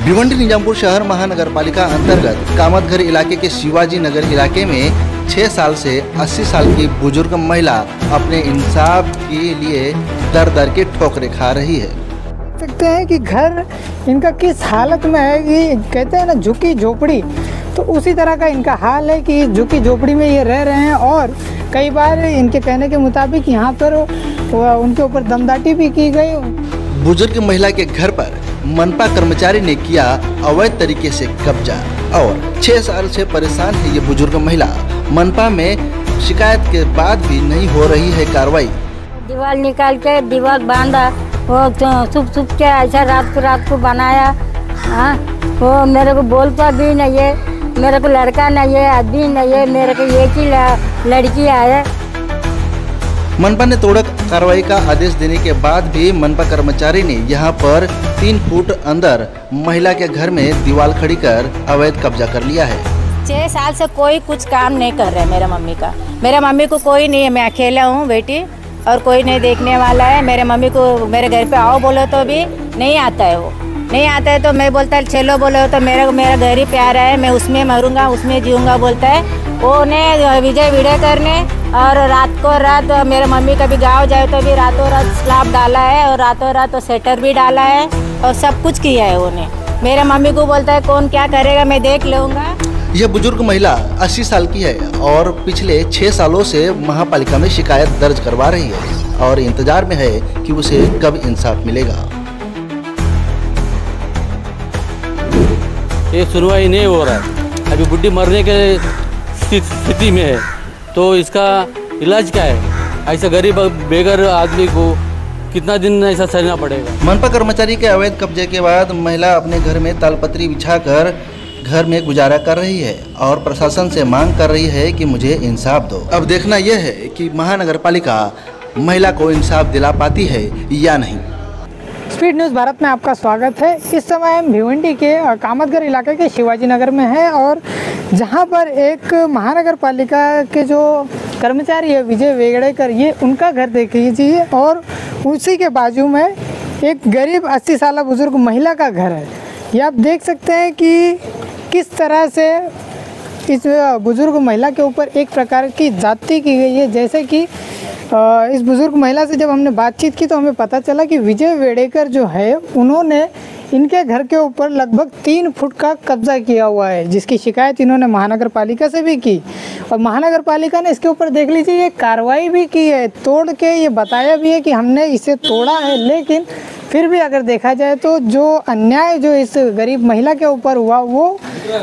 भिवंडी निजामपुर शहर महानगर पालिका अंतर्गत कामतघर इलाके के शिवाजी नगर इलाके में 6 साल से 80 साल की बुजुर्ग महिला अपने इंसाफ के लिए दर दर के ठोकरें खा रही है। सकते हैं कि घर इनका किस हालत में है कि कहते हैं ना झुकी झोपड़ी, तो उसी तरह का इनका हाल है कि झुकी झोपड़ी में ये रह रहे हैं। और कई बार इनके कहने के मुताबिक यहाँ पर उनके ऊपर दमदाटी भी की गई। बुजुर्ग महिला के घर पर मनपा कर्मचारी ने किया अवैध तरीके से कब्जा और 6 साल से परेशान है ये बुजुर्ग महिला। मनपा में शिकायत के बाद भी नहीं हो रही है कार्रवाई। दीवार निकाल के दीवार बांधा, वो सुप के ऐसा रात को बनाया। हाँ, वो मेरे को बोलता भी नहीं है, मेरे को लड़का नहीं है, आदमी नहीं है, मेरे को एक ही लड़की है। मनपा ने तोड़क कार्रवाई का आदेश देने के बाद भी मनपा कर्मचारी ने यहां पर 3 फुट अंदर महिला के घर में दीवार खड़ी कर अवैध कब्जा कर लिया है। 6 साल से कोई कुछ काम नहीं कर रहा है मेरा मम्मी का। मेरा मम्मी को कोई नहीं है, मैं अकेला हूँ बेटी, और कोई नहीं देखने वाला है। मेरे मम्मी को मेरे घर पे आओ बोलो तो भी नहीं आता है। वो नहीं आता है तो मैं बोलता है चलो बोलो तो मेरा घर ही प्यारा है, मैं उसमें मरूंगा उसमें जीऊँगा बोलता है। वो ने विजय करने और रात को रात मेरे मम्मी कभी गाँव जाए तो भी रातों रात स्लैब डाला है और रातों रात तो सेटर भी डाला है और सब कुछ किया है। उन्हें मेरे मम्मी को बोलता है कौन क्या करेगा मैं देख लूँगा। यह बुजुर्ग महिला 80 साल की है और पिछले 6 सालों से महापालिका में शिकायत दर्ज करवा रही है और इंतजार में है कि उसे कब इंसाफ मिलेगा। ये सुनवाई नहीं हो रहा है, अभी बुढ़ी मरने के स्थिति में है, तो इसका इलाज क्या है? ऐसा गरीब बेघर आदमी को कितना दिन ऐसा सहना पड़ेगा? मनपा कर्मचारी के अवैध कब्जे के बाद महिला अपने घर में तालपत्री बिछाकर घर में गुजारा कर रही है और प्रशासन से मांग कर रही है कि मुझे इंसाफ दो। अब देखना यह है कि महानगर पालिका महिला को इंसाफ दिला पाती है या नहीं। स्पीड न्यूज़ भारत में आपका स्वागत है। इस समय हम भिवंडी के कामतघर इलाके के शिवाजी नगर में हैं और जहां पर एक महानगर पालिका के जो कर्मचारी है विजय वेगड़ेकर, ये उनका घर देख लीजिए और उसी के बाजू में एक गरीब 80 साल बुजुर्ग महिला का घर है। ये आप देख सकते हैं कि किस तरह से इस बुजुर्ग महिला के ऊपर एक प्रकार की जाति की गई है। जैसे कि इस बुजुर्ग महिला से जब हमने बातचीत की तो हमें पता चला कि विजय वेगड़ेकर जो है उन्होंने इनके घर के ऊपर लगभग 3 फुट का कब्जा किया हुआ है, जिसकी शिकायत इन्होंने महानगर पालिका से भी की और महानगर पालिका ने इसके ऊपर देख लीजिए ये कार्रवाई भी की है। तोड़ के ये बताया भी है कि हमने इसे तोड़ा है, लेकिन फिर भी अगर देखा जाए तो जो अन्याय जो इस गरीब महिला के ऊपर हुआ वो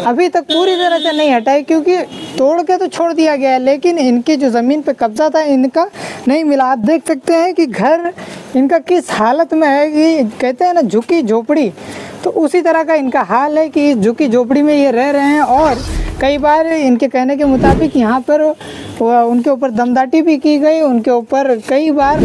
अभी तक पूरी तरह से नहीं हटा है, क्योंकि तोड़ के तो छोड़ दिया गया है लेकिन इनकी जो ज़मीन पे कब्जा था इनका नहीं मिला। आप देख सकते हैं कि घर इनका किस हालत में है कि कहते हैं ना झुकी झोपड़ी, तो उसी तरह का इनका हाल है कि झुकी झोपड़ी में ये रह रहे हैं। और कई बार इनके कहने के मुताबिक यहाँ पर उनके ऊपर दमदाटी भी की गई, उनके ऊपर कई बार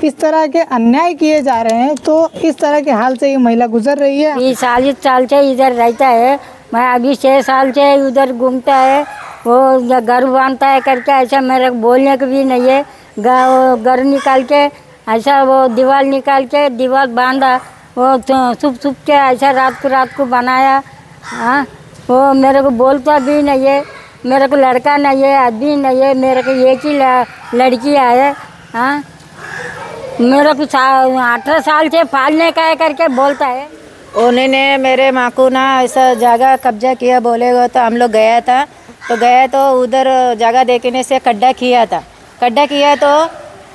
इस तरह के अन्याय किए जा रहे हैं। तो इस तरह के हाल से ये महिला गुजर रही है। 20 साल से इधर रहता है, मैं अभी 6 साल से उधर घूमता है, वो घर बांधता है करके ऐसा मेरे बोलने को भी नहीं है। घर निकाल के ऐसा वो दीवार निकाल के दीवार बांधा, वो सुप के ऐसा रात को बनाया। हाँ, वो मेरे को बोलता भी नहीं है, मेरे को लड़का नहीं है, आदमी नहीं है, मेरे को एक ही लड़की है। हाँ, मेरे को 18 साल से पालने का है करके बोलता है। उन्होंने मेरे माँ को ना ऐसा जगह कब्जा किया बोलेगा तो हम लोग गया तो उधर जगह देखने से खड्डा किया तो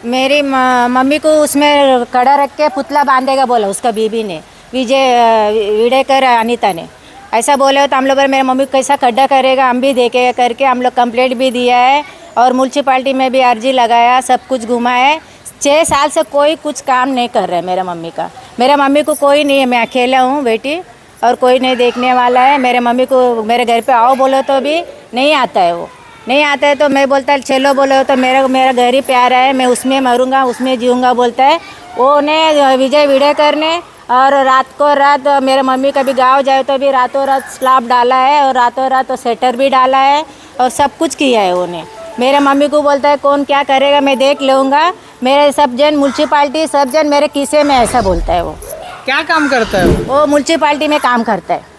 मेरी मम्मी को उसमें खड़ा रख के पुतला बांधेगा बोला उसका बीबी ने, विजय वेगड़ेकर अनीता ने ऐसा बोले तो हम लोग मेरे मम्मी को कैसा खड्डा करेगा, हम भी देखेगा करके हम लोग कंप्लेंट भी दिया है और म्यूनसिपाल्टी में भी अर्जी लगाया, सब कुछ घुमा है। 6 साल से कोई कुछ काम नहीं कर रहा है मेरा मम्मी का। मेरा मम्मी को कोई नहीं है, मैं अकेला हूँ बेटी, और कोई नहीं देखने वाला है। मेरे मम्मी को मेरे घर पे आओ बोलो तो भी नहीं आता है। वो नहीं आता है तो मैं बोलता है चलो बोलो तो मेरा घर ही प्यारा है, मैं उसमें मरूंगा उसमें जीऊँगा बोलता है। वो ने विजय वेगड़ेकर ने और रात को रात मेरे मम्मी कभी गाँव जाए तो भी रातों रात स्लैब डाला है और रातों रात तो सेटर भी डाला है और सब कुछ किया है। उन्हें मेरे मम्मी को बोलता है कौन क्या करेगा मैं देख लूँगा। मेरे सब जन म्यूनसिपाल्टी सब जन मेरे किस्से में ऐसा बोलता है वो। क्या काम करता है वो म्यूनसिपाल्टी में काम करता है।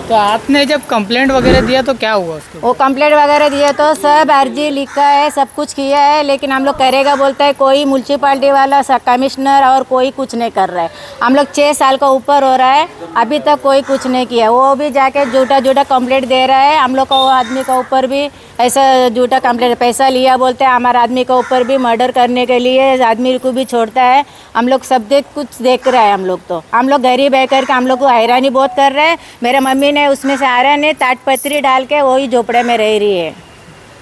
तो आपने जब कंप्लेंट वगैरह दिया तो क्या हुआ उसको? वो कंप्लेंट वगैरह दिए तो सब अर्जी लिखा है, सब कुछ किया है, लेकिन हम लोग करेगा बोलता है कोई म्यूनसिपाल्टी वाला कमिश्नर और कोई कुछ नहीं कर रहा है। हम लोग 6 साल का ऊपर हो रहा है, अभी तक कोई कुछ नहीं किया। वो भी जाके झूठा कंप्लेंट दे रहा है। हम लोग का वो आदमी का ऊपर भी ऐसा झूठा कंप्लेंट, पैसा लिया बोलते हैं, हमारे आदमी का ऊपर भी मर्डर करने के लिए आदमी को भी छोड़ता है। हम लोग सब कुछ देख रहा है। हम लोग गरीब है करके हम लोग को हैरानी बहुत कर रहे हैं। मेरे मम्मी ने उसमें से आ रहा ने ताटपत्री डाल के वही झोपड़े में रह रही है।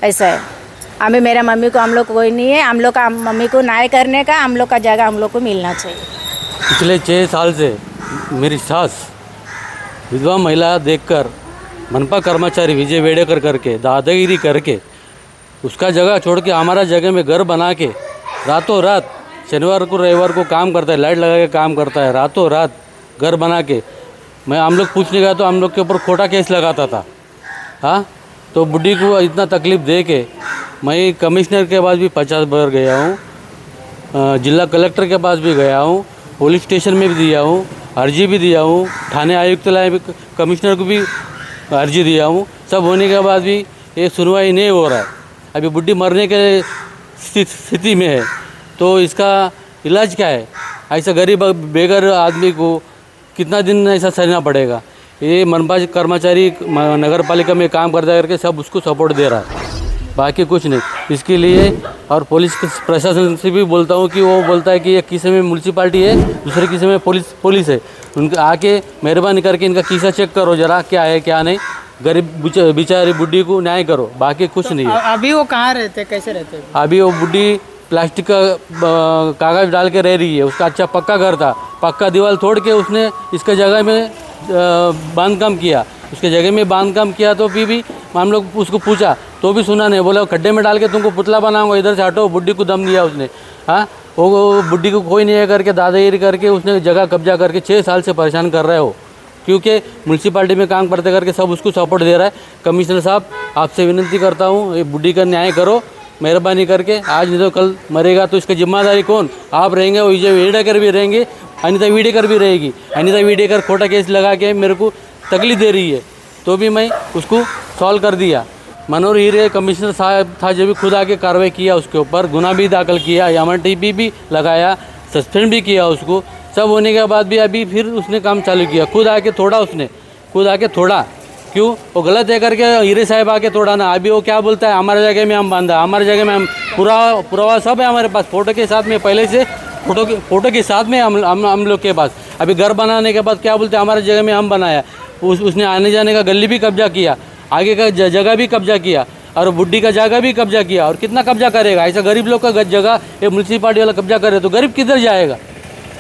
ऐसा है। अभी मेरा मम्मी को हम लोग कोई नहीं है। हम लोग का मम्मी को न्याय करने का हम लोग का जगह हम लोग को मिलना चाहिए। पिछले 6 साल से मेरी सास विधवा महिला देखकर मनपा कर्मचारी विजय वेडेकर करके दादागिरी करके उसका जगह छोड़ के हमारा जगह में घर बना के रातों रात शनिवार को रविवार को काम करता है, लाइट लगा के काम करता है, रातों रात घर बना के। मैं हम लोग पूछने गया तो हम लोग के ऊपर खोटा केस लगाता था। हाँ, तो बुढ़ी को इतना तकलीफ़ दे के मैं कमिश्नर के पास भी 50 बार गया हूँ, जिला कलेक्टर के पास भी गया हूँ, पुलिस स्टेशन में भी दिया हूँ, अर्जी भी दिया हूँ, थाने आयुक्तालय भी कमिश्नर को भी अर्जी दिया हूँ। सब होने के बाद भी ये सुनवाई नहीं हो रहा है। अभी बुढ़ी मरने के स्थिति में है, तो इसका इलाज क्या है? ऐसा गरीब बेघर आदमी को कितना दिन ऐसा सहना पड़ेगा? ये मनपा कर्मचारी नगर पालिका में काम करता करके सब उसको सपोर्ट दे रहा है, बाकी कुछ नहीं। इसके लिए और पुलिस प्रशासन से भी बोलता हूँ कि वो बोलता है कि ये किसी में म्यूनसिपाल्टी है, दूसरे किसी में पुलिस है। उनके आके मेहरबानी करके इनका किस्सा चेक करो जरा, क्या है क्या नहीं। गरीब बेचारी बुढ़ी को न्याय करो, बाकी कुछ नहीं है। अभी वो कहाँ रहते, कैसे रहते? अभी वो बुढ़ी प्लास्टिक का कागज़ डाल के रह रही है। उसका अच्छा पक्का घर था, पक्का दीवार तोड़ के उसने इसके जगह में बांधकाम किया। उसके जगह में बांधकाम किया तो भी हम लोग उसको पूछा तो भी सुना नहीं। बोला खड्डे में डाल के तुमको पुतला बनाऊंगा, इधर से हटो। बुढ़ी को दम दिया उसने। हाँ, वो बुढ़ी को कोई नहीं है करके दादागिरी करके उसने जगह कब्जा करके 6 साल से परेशान कर रहे हो, क्योंकि म्यूनसिपाल्टी में काम करते करके सब उसको सपोर्ट दे रहा है। कमिश्नर साहब, आपसे विनती करता हूँ, ये बुढ़ी का न्याय करो मेहरबानी करके। आज नहीं तो कल मरेगा तो इसका जिम्मेदारी कौन? आप रहेंगे, वो विजय वेडेकर भी रहेंगे, अनिता वेडेकर भी रहेगी। अनिता वेडेकर खोटा केस लगा के मेरे को तकलीफ दे रही है, तो भी मैं उसको सॉल्व कर दिया। मनोहर हीरे कमिश्नर साहब था जो भी खुद आके कार्रवाई किया, उसके ऊपर गुना भी दाखिल किया, MRTP भी लगाया, सस्पेंड भी किया उसको। सब होने के बाद भी अभी फिर उसने काम चालू किया, खुद आके तोड़ा। क्यों? वो गलत है करके हीरे साहब आके तोड़ा ना। अभी वो क्या बोलता है, हमारे जगह में हम बांधा, हमारे जगह में हम पुरावा सब है हमारे पास, फोटो के साथ में, पहले से फोटो के साथ में हम लोग के पास। अभी घर बनाने के बाद क्या बोलते हैं, हमारे जगह में हम बनाया। उसने आने जाने का गली भी कब्जा किया, आगे का जगह भी कब्जा किया, और बुढ़ी का जगह भी कब्जा किया। और कितना कब्जा करेगा? ऐसा गरीब लोग का जगह ये म्यूनसिपाल्टी वाला कब्जा करे तो गरीब किधर जाएगा?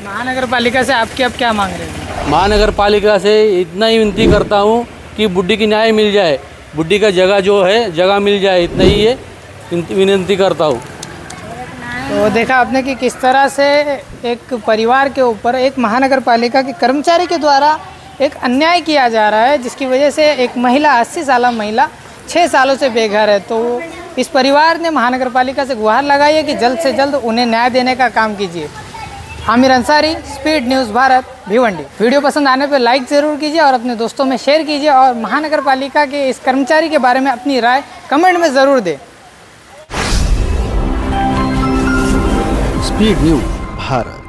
महानगर पालिका से आपकी अब क्या मांग रहे हैं? महानगर पालिका से इतना ही विनती करता हूँ कि बुढ़ी की न्याय मिल जाए, बुढ़ी का जगह जो है जगह मिल जाए, इतना ही है विनती करता हूँ। तो देखा आपने कि किस तरह से एक परिवार के ऊपर एक महानगर पालिका के कर्मचारी के द्वारा एक अन्याय किया जा रहा है, जिसकी वजह से एक महिला 80 साल महिला 6 सालों से बेघर है। तो इस परिवार ने महानगर पालिका से गुहार लगाई है कि जल्द से जल्द उन्हें न्याय देने का काम कीजिए। Aamir Ansari, speed news Bharat, Bhiwandi. Video पसंद आने पर लाइक ज़रूर कीजिए और अपने दोस्तों में शेयर कीजिए, और महानगर पालिका के इस कर्मचारी के बारे में अपनी राय कमेंट में ज़रूर दें। Speed news Bharat.